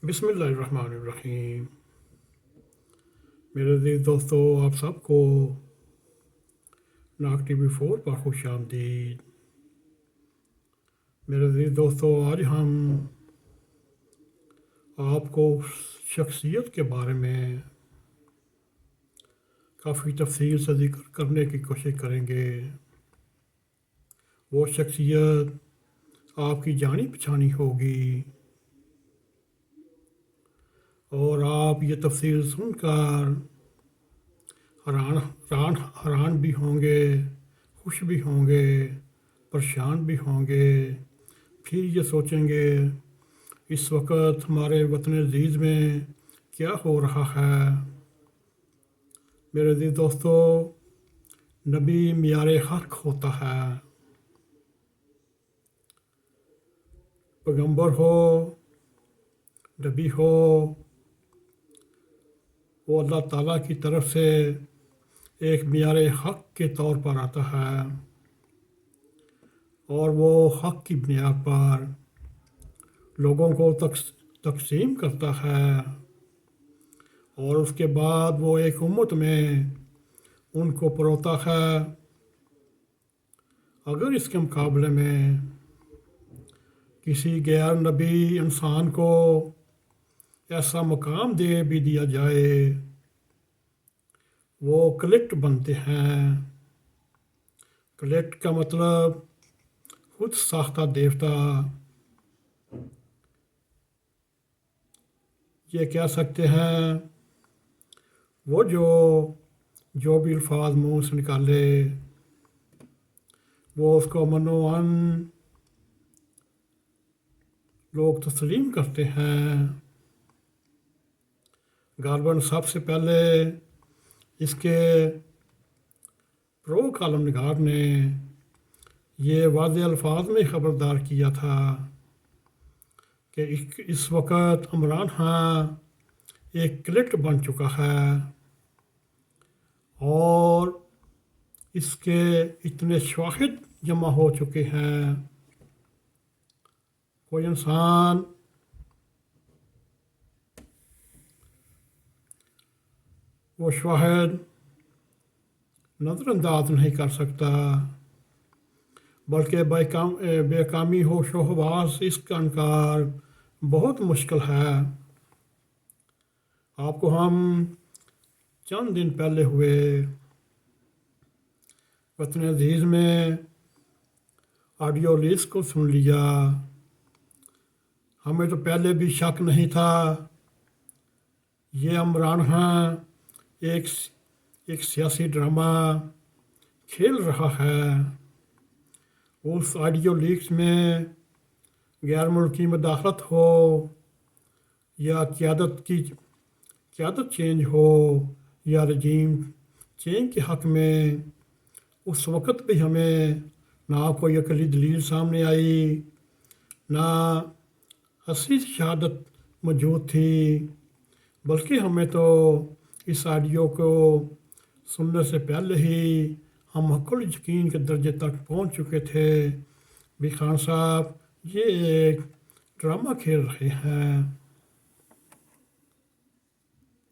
بسم اللہ الرحمن الرحیم۔ میرے عزیز دوستو، آپ سب کو ناگ ٹی وی 4 پر خوش آمدید۔ میرے عزیز دوستو، آج ہم آپ کو شخصیت کے بارے میں کافی تفصیل سے ذکر کرنے کی کوشش کریں گے۔ وہ شخصیت آپ کی جانی پہچانی ہوگی اور آپ یہ تفصیل سن کر حیران بھی ہوں گے، خوش بھی ہوں گے، پریشان بھی ہوں گے۔ پھر یہ سوچیں گے اس وقت ہمارے وطن عزیز میں کیا ہو رہا ہے۔ میرے عزیز دوستو، نبی معیار حق ہوتا ہے۔ پیغمبر ہو، نبی ہو، وہ اللہ تعالیٰ کی طرف سے ایک معیار حق کے طور پر آتا ہے اور وہ حق کی بنیاد پر لوگوں کو تقسیم کرتا ہے اور اس کے بعد وہ ایک امت میں ان کو پروتا ہے۔ اگر اس کے مقابلے میں کسی غیر نبی انسان کو ایسا مقام دے بھی دیا جائے، وہ کلیکٹ بنتے ہیں۔ کلیکٹ کا مطلب خود ساختہ دیوتا۔ یہ کہہ سکتے ہیں وہ جو بھی الفاظ منہ سے نکالے وہ اس کو منوان لوگ تسلیم کرتے ہیں۔ غالباً سب سے پہلے اس کے پرو کالم نگار نے یہ واضح الفاظ میں خبردار کیا تھا کہ اس وقت عمران خان ایک کلیکٹ بن چکا ہے اور اس کے اتنے شواہد جمع ہو چکے ہیں۔ کوئی انسان وہ شواہد نظر انداز نہیں کر سکتا، بلکہ بے کامی ہوش و حواس اس کا انکار بہت مشکل ہے۔ آپ کو ہم چند دن پہلے ہوئے وطن عزیز میں آڈیو لیس کو سن لیا۔ ہمیں تو پہلے بھی شک نہیں تھا یہ عمران خان ایک سیاسی ڈرامہ کھیل رہا ہے۔ اس آڈیو لیکس میں غیر ملکی مداخلت ہو یا قیادت چینج ہو یا رجیم چینج کے حق میں اس وقت بھی ہمیں نہ کوئی عقلی دلیل سامنے آئی، نہ حسیث شہادت موجود تھی، بلکہ ہمیں تو اس آڈیو کو سننے سے پہلے ہی ہم حق یقین کے درجے تک پہنچ چکے تھے بھی خان صاحب یہ ایک ڈرامہ کھیل رہے ہیں۔